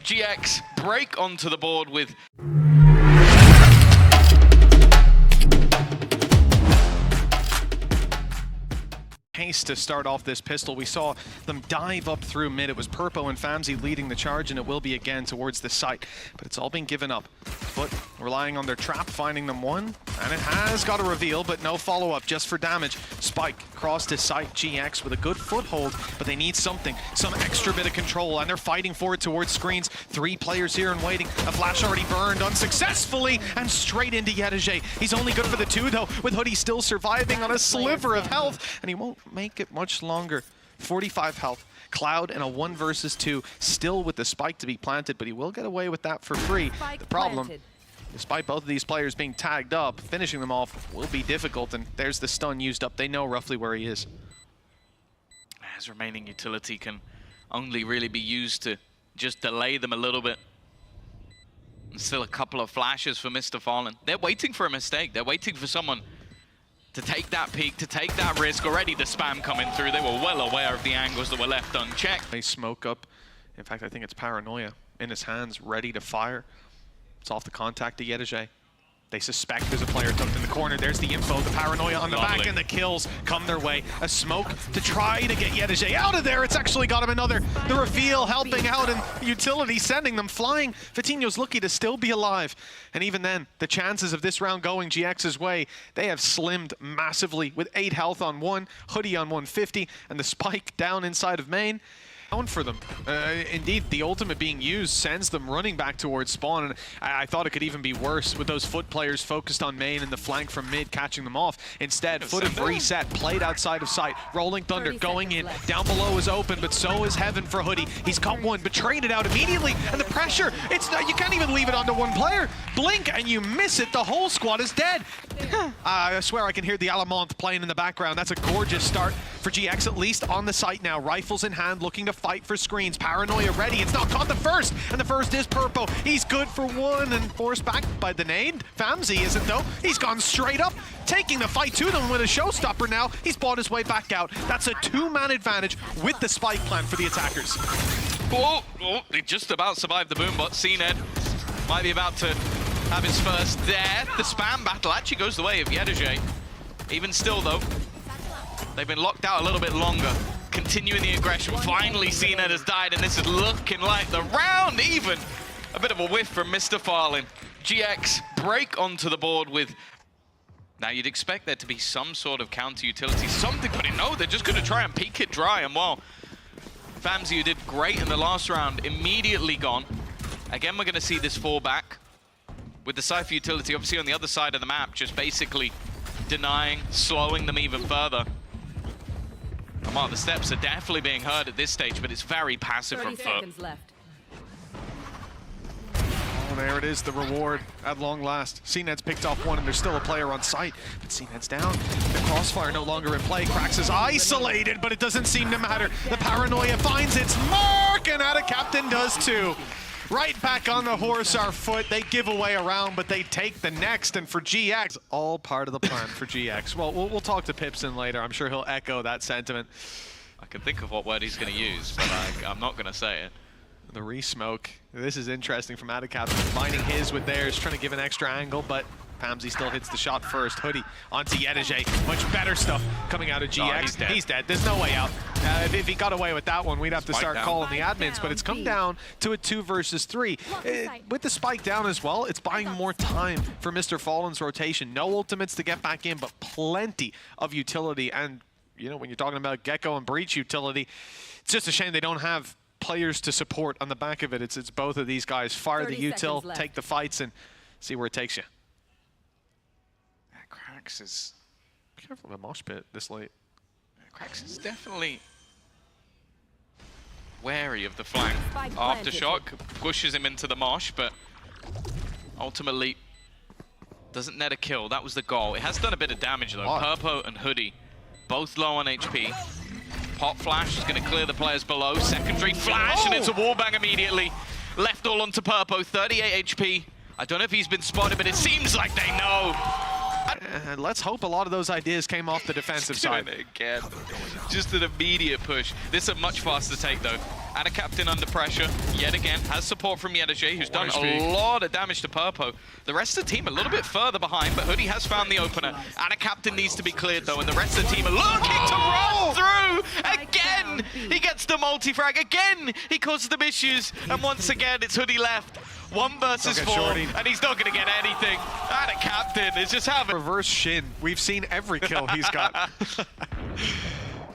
GX break onto the board with... Pace to start off this pistol. We saw them dive up through mid. It was Purpo and Famzy leading the charge, and it will be again towards the site. But it's all been given up. But relying on their trap, finding them one, and it has got a reveal, but no follow-up, just for damage. Spike crossed his site, GX with a good foothold, but they need something, some extra bit of control, and they're fighting for it towards screens. 3 players here and waiting. A flash already burned unsuccessfully, and straight into Yedege. He's only good for the 2 though, with Hoodie still surviving on a sliver of health, and he won't make it much longer. 45 health. Cloud and a 1 versus 2, still with the spike to be planted, but he will get away with that for free. The problem, despite both of these players being tagged up, finishing them off will be difficult, and there's the stun used up. They know roughly where he is. His remaining utility can only really be used to just delay them a little bit. And still a couple of flashes for Mr. Fallen. They're waiting for a mistake. They're waiting for someone to take that peek, to take that risk. Already the spam coming through. They were well aware of the angles that were left unchecked. They smoke up. In fact, I think it's Paranoia in his hands, ready to fire. It's off the contact to Yedege. They suspect there's a player tucked in the corner. There's the info, the Paranoia on the back, and the kills come their way. A smoke to try to get Yedege out of there. It's actually got him another. The reveal helping out, and utility sending them flying. Vitinho's lucky to still be alive. And even then, the chances of this round going GX's way, they have slimmed massively with 8 health on 1, Hoodie on 150, and the spike down inside of main. For them. Indeed, the ultimate being used sends them running back towards spawn, and I thought it could even be worse with those FUT players focused on main and the flank from mid catching them off. Instead, FUT have reset, played outside of sight. Rolling Thunder going in. Down below is open, but so is Heaven for Hoodie. He's got one, but traded out immediately, and the pressure, you can't even leave it onto one player. Blink, and you miss it. The whole squad is dead. I swear I can hear the Alamont playing in the background. That's a gorgeous start for GX, at least on the site now. Rifles in hand, looking to fight for screens. Paranoia ready. It's not caught the first, and the first is Purpo. He's good for 1 and forced back by the nade. Famzy isn't though. He's gone straight up, taking the fight to them with a showstopper now. He's bought his way back out. That's a 2-man advantage with the spike plan for the attackers. Oh, they just about survived the boom bot. CNED might be about to have his first death. The spam battle actually goes the way of Yedege. Even still though, they've been locked out a little bit longer. Continuing the aggression. Finally, CNED has died, and this is looking like the round even. A bit of a whiff from Mr. Fallen. GX break onto the board with... Now, you'd expect there to be some sort of counter-utility, something, but no, they're just going to try and peek it dry. And while Famzy, who did great in the last round, immediately gone. Again, we're going to see this fall back with the Cypher utility, obviously on the other side of the map, just basically denying, slowing them even further. Well, the steps are definitely being heard at this stage, but it's very passive from FUT. Oh, there it is, the reward at long last. CNED's picked off 1, and there's still a player on site, but CNED's down. The crossfire no longer in play. Krax is isolated, but it doesn't seem to matter. The Paranoia finds its mark, and Ada Captain does too. Right back on the horse are FUT. They give away a round, but they take the next. And for GX, all part of the plan for GX. Well, we'll talk to Pipson later. I'm sure he'll echo that sentiment. I can think of what word he's going to use, but I'm not going to say it. The re-smoke. This is interesting from Adicap, combining his with theirs, trying to give an extra angle, but Famzy still hits the shot first. Hoodie onto Yedege. Much better stuff coming out of GX. Oh, he's dead. He's dead. There's no way out. If he got away with that one, we'd have to start calling the admins, but it's come down to a 2 versus 3. With the spike down as well, it's buying more time for Mr. Fallen's rotation. No ultimates to get back in, but plenty of utility. And, you know, when you're talking about Gecko and Breach utility, it's just a shame they don't have players to support on the back of it. It's both of these guys. Fire the util, take the fights, and see where it takes you. Krax is... Be careful of a mosh pit this late. Krax is definitely wary of the flank. Aftershock pushes him into the mosh, but ultimately doesn't net a kill. That was the goal. It has done a bit of damage though. Purpo and Hoodie, both low on HP. Pop flash is going to clear the players below. Secondary flash, and it's a wallbang immediately. Left all onto Purpo, 38 HP. I don't know if he's been spotted, but it seems like they know. Let's hope a lot of those ideas came off the defensive side. Again. Just an immediate push. This is a much faster take though. And a captain under pressure, yet again, has support from Yedajay, who's done a lot of damage to Purpo. The rest of the team a little bit further behind, but Hoodie has found the opener. And a captain needs to be cleared though, and the rest of the team are looking to roll through! Again, he gets the multi-frag. Again, he causes them issues. And once again, it's Hoodie left. 1 versus 4, and he's not going to get anything. And a captain is just having... Reverse shin. We've seen every kill he's got.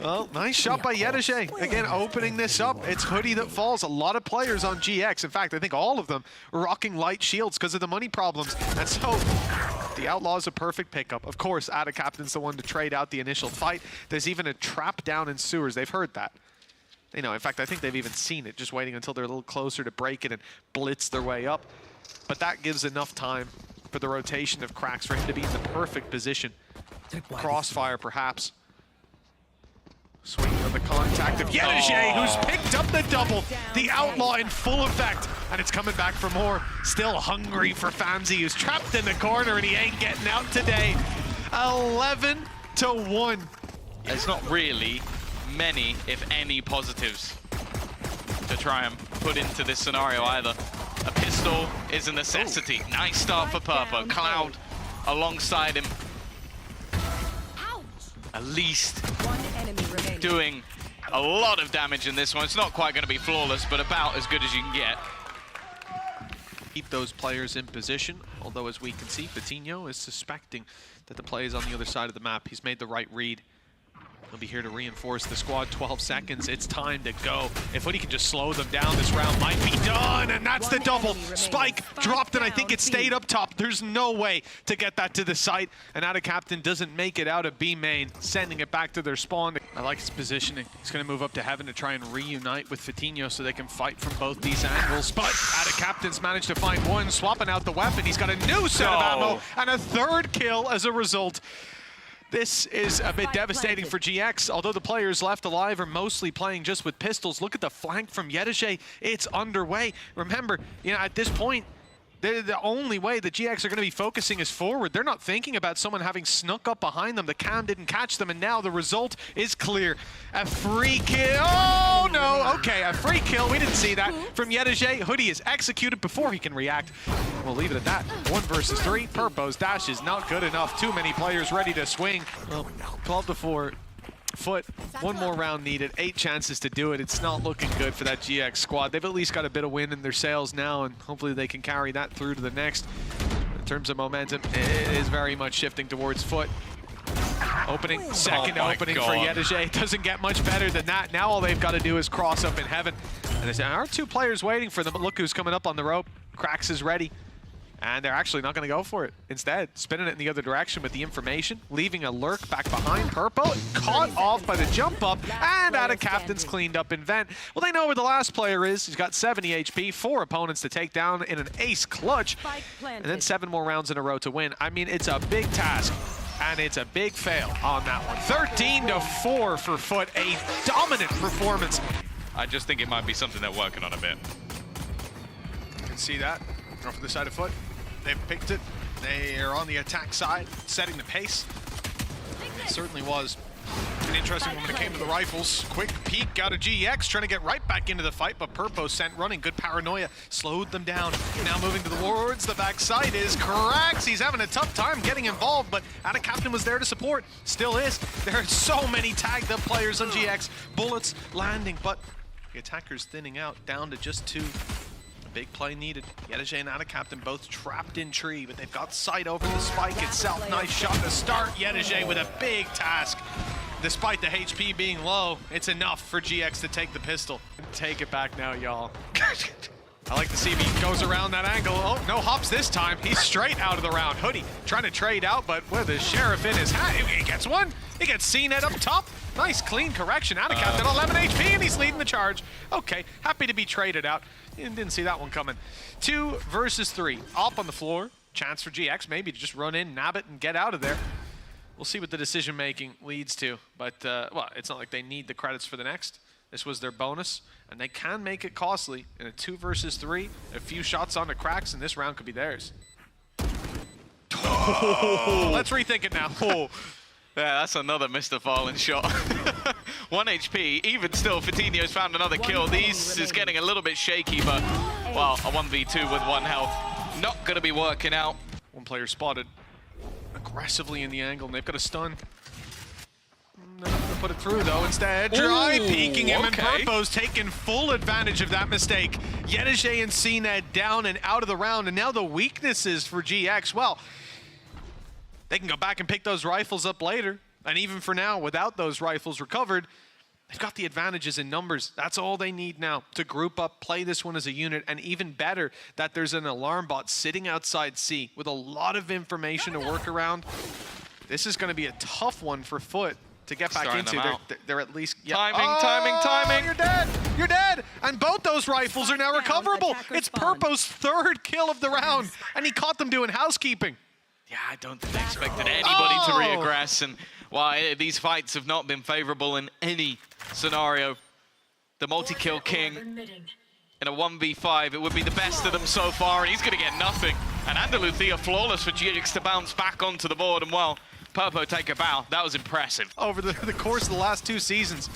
Well, nice shot by Yedajay. Again, opening this up. It's Hoodie that falls. A lot of players on GX. In fact, I think all of them rocking light shields because of the money problems. And so, the Outlaw's a perfect pickup. Of course, Ada Captain's the one to trade out the initial fight. There's even a trap down in sewers. They've heard that. You know, in fact, I think they've even seen it, just waiting until they're a little closer to break it and blitz their way up. But that gives enough time for the rotation of cracks for him to be in the perfect position. Crossfire, perhaps. Swing on the contact of Yedajay, who's picked up the double. The Outlaw in full effect, and it's coming back for more. Still hungry for Famzy, who's trapped in the corner, and he ain't getting out today. 11-1. There's not really many, if any, positives to try and put into this scenario either. A pistol is a necessity. Nice start for Purpo. Cloud alongside him. At least doing a lot of damage in this one. It's not quite going to be flawless, but about as good as you can get. Keep those players in position, although as we can see, Fatinho is suspecting that the play is on the other side of the map. He's made the right read. He'll be here to reinforce the squad. 12 seconds, it's time to go. If Hoodie can just slow them down, this round might be done, and that's the double. Spike dropped, and I think it stayed up top. There's no way to get that to the site, and Ada Captain doesn't make it out of B main, sending it back to their spawn. I like his positioning. He's gonna move up to heaven to try and reunite with Fatinho so they can fight from both these angles, but Ada Captain's managed to find one, swapping out the weapon. He's got a new set of ammo, and a third kill as a result. This is a bit devastating for GX, although the players left alive are mostly playing just with pistols. Look at the flank from Yedajay. It's underway. Remember, you know, at this point, the only way the GX are going to be focusing is forward. They're not thinking about someone having snuck up behind them. The cam didn't catch them, and now the result is clear. A free kill. Oh, no. Okay, a free kill. We didn't see that from Yedajay. Hoodie is executed before he can react. We'll leave it at that. 1 versus 3. Purpo's dash is not good enough. Too many players ready to swing. Well, 12-4. FUT, 1 more round needed, 8 chances to do it. It's not looking good for that GX squad. They've at least got a bit of wind in their sails now, and hopefully they can carry that through to the next. In terms of momentum, it is very much shifting towards FUT. Opening, second opening for Yedajay. It doesn't get much better than that. Now all they've got to do is cross up in heaven. And there are 2 players waiting for them, but look who's coming up on the rope. Krax is ready. And they're actually not going to go for it. Instead, spinning it in the other direction with the information, leaving a lurk back behind Purpo, caught off by the jump up, and Ada Captain's cleaned up in vent. Well, they know where the last player is. He's got 70 HP, 4 opponents to take down in an ace clutch, and then 7 more rounds in a row to win. I mean, it's a big task, and it's a big fail on that one. 13-4 for FUT, a dominant performance. I just think it might be something they're working on a bit. You can see that off the side of FUT. They've picked it. They are on the attack side, setting the pace. It certainly was an interesting one when it came to the rifles. Quick peek out of GX, trying to get right back into the fight, but Purpo sent running. Good paranoia, slowed them down. Now moving towards the backside is Krax. He's having a tough time getting involved, but Ada Captain was there to support. Still is. There are so many tagged up players on GX. Bullets landing, but the attackers thinning out, down to just 2. Big play needed. Yedajay and Ada Captain both trapped in tree, but they've got sight over the spike itself. Nice shot to start. Yedajay with a big task. Despite the HP being low, it's enough for GX to take the pistol. Take it back now, y'all. I like to see if he goes around that angle. Oh, no hops this time. He's straight out of the round. Hoodie trying to trade out, but with the sheriff in his hat, he gets one. He gets CNET up top. Nice clean correction. Ada Captain 11 HP, and he's leading the charge. Okay, happy to be traded out. Didn't see that one coming. 2 versus 3. Up on the floor. Chance for GX maybe to just run in, nab it, and get out of there. We'll see what the decision-making leads to. But, well, it's not like they need the credits for the next. This was their bonus, and they can make it costly. In a 2 versus 3, a few shots on the cracks, and this round could be theirs. Oh, let's rethink it now. Yeah, that's another Mr. Fallen shot. 1 HP. Even still, Fatinho's found another kill. These is getting a little bit shaky, but, well, a 1v2 with 1 health. Not going to be working out. One player spotted aggressively in the angle, and they've got a stun. They're not going to put it through, though. Instead, Dry peeking him, and Purpo's taking full advantage of that mistake. Yedege and CNED down and out of the round, and now the weaknesses for GX, well, they can go back and pick those rifles up later. And even for now, without those rifles recovered, they've got the advantages in numbers. That's all they need now to group up, play this one as a unit, and even better that there's an alarm bot sitting outside C with a lot of information to work around. This is going to be a tough one for FUT to get back into. They're at least... Yeah. Timing. You're dead! You're dead! And both those rifles are now recoverable. It's Purpo's 3rd kill of the round, and he caught them doing housekeeping. Yeah, I don't think they expected anybody to reaggress, and why these fights have not been favorable in any scenario. The multi-kill king in a 1v5, it would be the best of them so far, and he's going to get nothing. And Andaluthia flawless for GX to bounce back onto the board, and well, Purpo take a bow. That was impressive. Over the course of the last 2 seasons,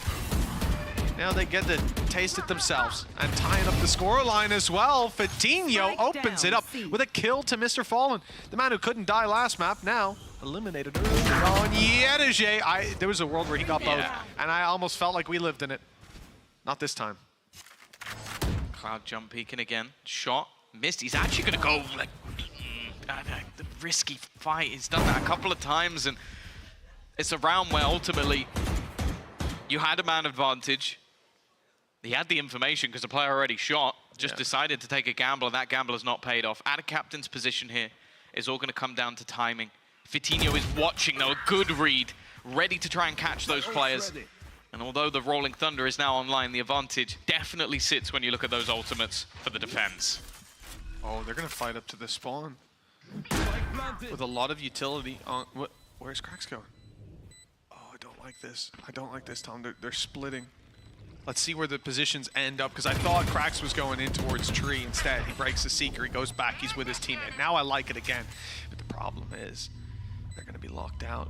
now they get to taste it themselves. And tying up the scoreline as well, Fatinho opens it up with a kill to Mr. Fallen. The man who couldn't die last map, now eliminated early on. Yedege, there was a world where he got both, and I almost felt like we lived in it. Not this time. Cloud jump peeking again. Shot, missed. He's actually going to go like the risky fight. He's done that a couple of times, and it's a round where ultimately you had a man advantage. He had the information because the player already shot, just decided to take a gamble, and that gamble has not paid off. At a captain's position here is all going to come down to timing. Fatinho is watching, though, a good read, ready to try and catch those players. And although the Rolling Thunder is now online, the advantage definitely sits when you look at those ultimates for the defense. Oh, they're going to fight up to the spawn with a lot of utility on... Where's Cracks going? Oh, I don't like this. I don't like this, Tom. They're splitting. Let's see where the positions end up, because I thought Cracks was going in towards Tree. Instead, he breaks the Seeker, he goes back, he's with his teammate. Now I like it again. But the problem is, they're going to be locked out.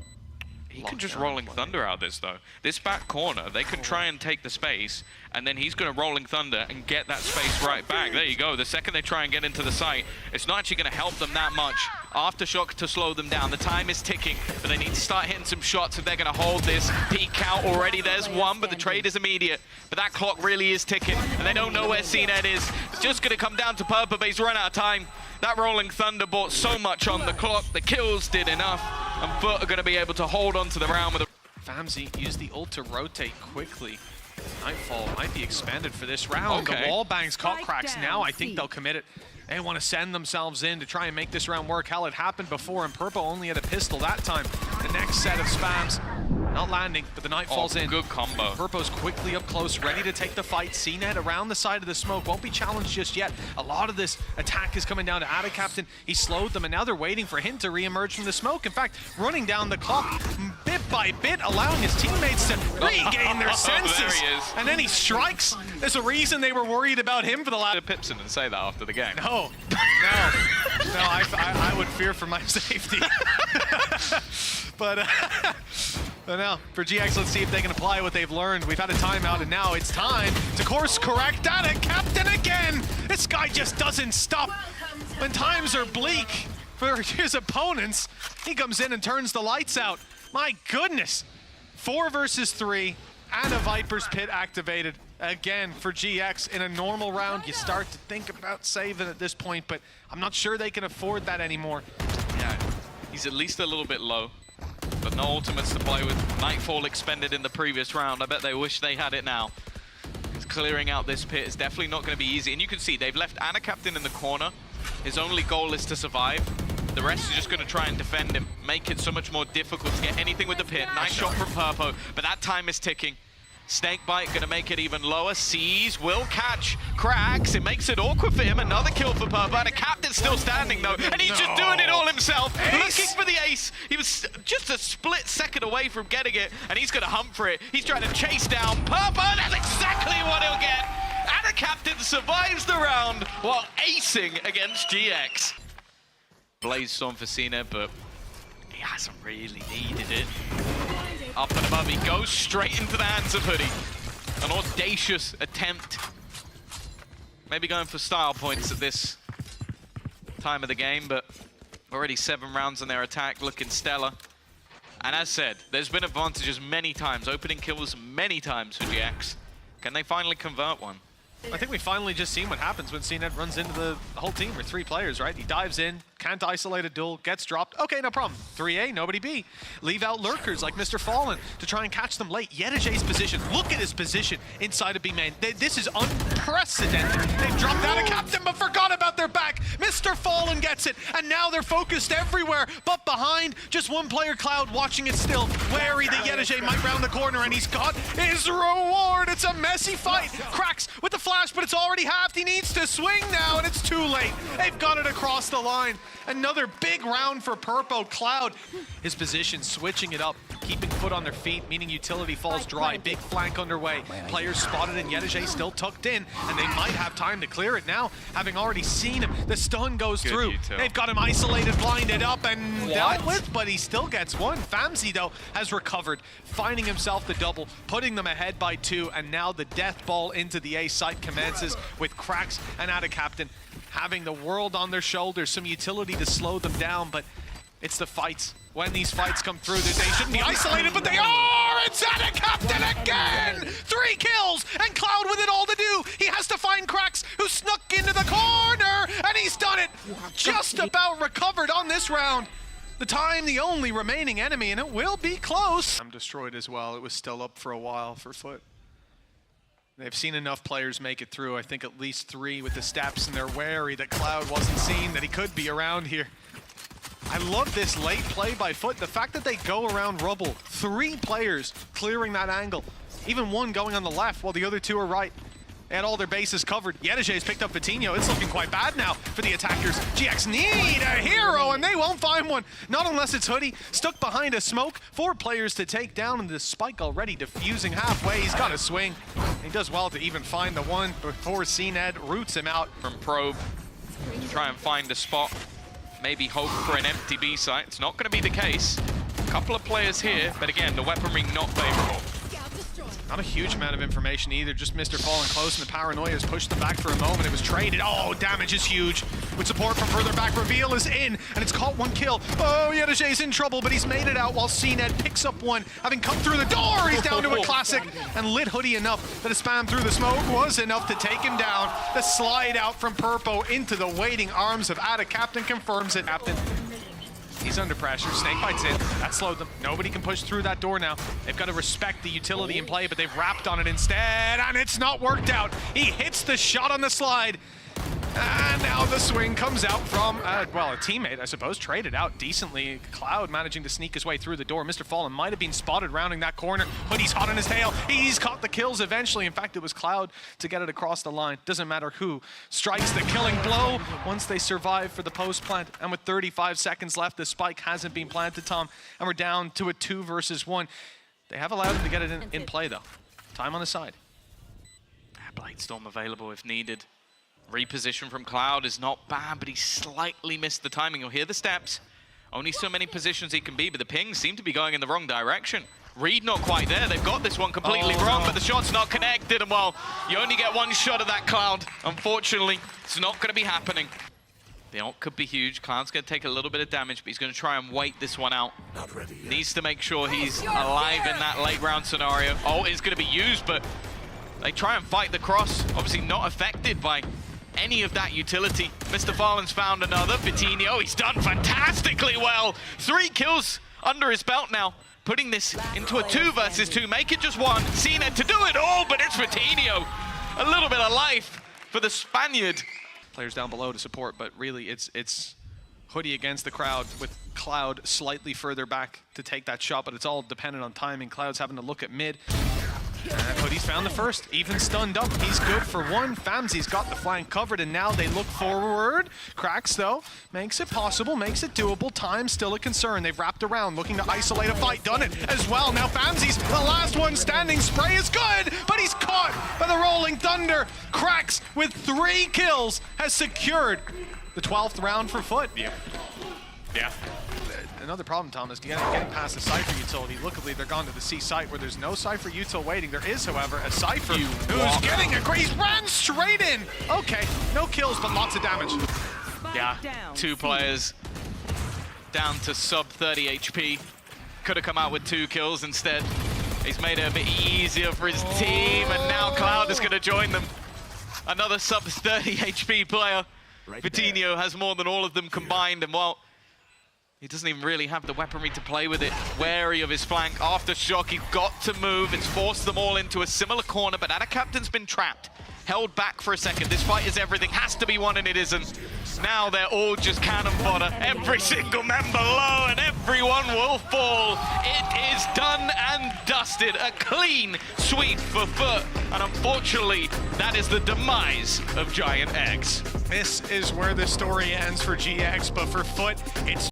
He can just Rolling Thunder out this, though. This back corner, they can try and take the space, and then he's going to Rolling Thunder and get that space right back. There you go. The second they try and get into the site, it's not actually going to help them that much. Aftershock to slow them down. The time is ticking, but they need to start hitting some shots if they're going to hold this. Peek out already. There's one, but the trade is immediate. But that clock really is ticking, and they don't know where CNED is. It's just going to come down to Purpo, but he's run out of time. That Rolling Thunder bought so much on the clock. The kills did enough, and FUT are going to be able to hold on to the round with a... Famzy used the ult to rotate quickly. Nightfall might be expanded for this round. The wall bangs caught Cracks. Now I think they'll commit it. They want to send themselves in to try and make this round work. How it happened before, and Purpo only had a pistol that time. The next set of spams, not landing, but the Night falls in. Good combo. Purpo's quickly up close, ready to take the fight. CNED around the side of the smoke, won't be challenged just yet. A lot of this attack is coming down to Ada Captain. He slowed them, and now they're waiting for him to re-emerge from the smoke. In fact, running down the clock bit by bit, allowing his teammates to regain their senses. There he is. And then he strikes. There's a reason they were worried about him for the last... Pipson and say that after the game. No, I would fear for my safety. But no, for GX, let's see if they can apply what they've learned. We've had a timeout, and now it's time to course correct Ada Captain again. This guy just doesn't stop. When times are bleak for his opponents, he comes in and turns the lights out. My goodness. 4 versus 3, and a Viper's Pit activated. Again, for GX, in a normal round, you start to think about saving at this point, but I'm not sure they can afford that anymore. Yeah, he's at least a little bit low, but no ultimates to play with. Nightfall expended in the previous round. I bet they wish they had it now. Clearing out this pit is definitely not going to be easy, and you can see they've left Ana Captain in the corner. His only goal is to survive. The rest is just going to try and defend him, make it so much more difficult to get anything with the pit. Nice shot from Purpo, but that time is ticking. Snakebite going to make it even lower. Sees, will catch, Cracks. It makes it awkward for him. Another kill for Purpo. And a Captain's still standing, though. And he's just doing it all himself. Ace. Looking for the ace. He was just a split second away from getting it. And he's going to hunt for it. He's trying to chase down Purpo. That's exactly what he'll get. And a Captain survives the round while acing against GX. Blaze Storm for CNED, but he hasn't really needed it. Up and above, he goes straight into the hands of Hoodie. An audacious attempt. Maybe going for style points at this time of the game, but already 7 rounds on their attack, looking stellar. And as said, there's been advantages many times, opening kills many times for GX. Can they finally convert one? I think we finally just seen what happens when CNED runs into the whole team with 3 players, right? He dives in, can't isolate a duel, gets dropped. Okay, no problem. 3A, nobody B. Leave out lurkers like Mr. Fallen to try and catch them late. Yedajay's position, look at his position inside of B main. This is unprecedented. They've dropped out of captain but forgot about their back. Mr. Fallen gets it, and now they're focused everywhere. But behind, just one player, Cloud, watching it still. Wary that Yedajay might round the corner, and he's got his reward. It's a messy fight. Cracks with the flash, but it's already halved. He needs to swing now, and it's too late. They've got it across the line. Another big round for Purpo. Cloud, his position, switching it up, keeping foot on their feet, meaning utility falls dry. Big flank underway. Players spotted and Yedajay still tucked in, and they might have time to clear it now, having already seen him. The stun goes through. They've got him isolated, blinded up, and dealt with, but he still gets one. Famzy, though, has recovered, finding himself the double, putting them ahead by 2, and now the death ball into the A site commences with Cracks and Ada Captain having the world on their shoulders, some utility to slow them down, but it's the fights. When these fights come through, they shouldn't be isolated, but they are! It's Ada Captain again! 3 kills, and Cloud with it all to do. He has to find Cracks, who snuck into the corner, and he's done it! Just about recovered on this round. The time, the only remaining enemy, and it will be close. I'm destroyed as well. It was still up for a while for FUT. They've seen enough players make it through. I think at least 3 with the steps, and they're wary that Cloud wasn't seen, that he could be around here. I love this late play by FUT. The fact that they go around rubble. 3 players clearing that angle. Even 1 going on the left while the other 2 are right. They had all their bases covered. Yedajay's picked up Vitinho. It's looking quite bad now for the attackers. GX need a hero, and they won't find one. Not unless it's Hoodie, stuck behind a smoke. 4 players to take down, and the spike already diffusing halfway. He's got a swing. He does well to even find the one before CNED roots him out. From Probe to try and find a spot. Maybe hope for an empty B site. It's not going to be the case. A couple of players here, but again, the weaponry not favorable. Not a huge amount of information either, just Mr. Fallen close, and the Paranoia has pushed them back for a moment. It was traded. Oh, damage is huge. With support from further back, Reveal is in, and it's caught 1 kill. Oh, Yedajay's in trouble, but he's made it out while CNED picks up 1. Having come through the door, he's down to a classic, and lit Hoodie enough that a spam through the smoke was enough to take him down. The slide out from Purpo into the waiting arms of Ada Captain confirms it. Captain. He's under pressure. Snake bites in. That slowed them. Nobody can push through that door now. They've got to respect the utility in play, but they've wrapped on it instead, and it's not worked out. He hits the shot on the slide. And now the swing comes out from, well, a teammate, I suppose, traded out decently. Cloud managing to sneak his way through the door. Mr. Fallen might have been spotted rounding that corner. Hoodie's hot on his tail. He's caught the kills eventually. In fact, it was Cloud to get it across the line. Doesn't matter who strikes the killing blow once they survive for the post plant. And with 35 seconds left, the spike hasn't been planted, Tom. And we're down to a 2 versus 1. They have allowed him to get it in play, though. Time on the side. Bladestorm available if needed. Reposition from Cloud is not bad, but he slightly missed the timing. You'll hear the steps. Only so many positions he can be, but the pings seem to be going in the wrong direction. Reed not quite there. They've got this one completely wrong, but the shot's not connected. And well, you only get 1 shot of that Cloud. Unfortunately, it's not going to be happening. The ult could be huge. Cloud's going to take a little bit of damage, but he's going to try and wait this one out. Needs to make sure he's alive in that late round scenario. Ult is going to be used, but they try and fight the cross. Obviously not affected by any of that utility. Mr. Fallen's found another. Vitinho, he's done fantastically well. 3 kills under his belt now, putting this into a 2 versus 2. Make it just 1. CNED to do it all, but it's Vitinho. A little bit of life for the Spaniard. Players down below to support, but really it's Hoodie against the crowd with Cloud slightly further back to take that shot, but it's all dependent on timing. Cloud's having to look at mid. And Hoodie's found the first, even stunned up. He's good for 1. Famzy's got the flank covered, and now they look forward. Cracks, though, makes it possible, makes it doable. Time still a concern. They've wrapped around, looking to isolate a fight. Done it as well. Now Famzy's the last one standing. Spray is good, but he's caught by the Rolling Thunder. Cracks, with 3 kills, has secured the 12th round for FUT. Yeah. another problem, Thomas, getting past the Cypher utility. Luckily, they're gone to the C site where there's no Cypher util waiting. There is, however, a Cypher who's getting a great, he's ran straight in. Okay, no kills, but lots of damage. Yeah, 2 players down to sub 30 HP. Could have come out with 2 kills instead. He's made it a bit easier for his team, and now Cloud is going to join them. Another sub 30 HP player. Vitinho has more than all of them combined, and well, he doesn't even really have the weaponry to play with it. Wary of his flank. Aftershock, he's got to move. It's forced them all into a similar corner, but Ada Captain's been trapped. Held back for a second. This fight is everything. Has to be won, and it isn't. Now they're all just cannon fodder. Every single member low, and everyone will fall. It is done and dusted. A clean sweep for FUT. And unfortunately, that is the demise of GIANTX. This is where the story ends for GX, but for FUT, it's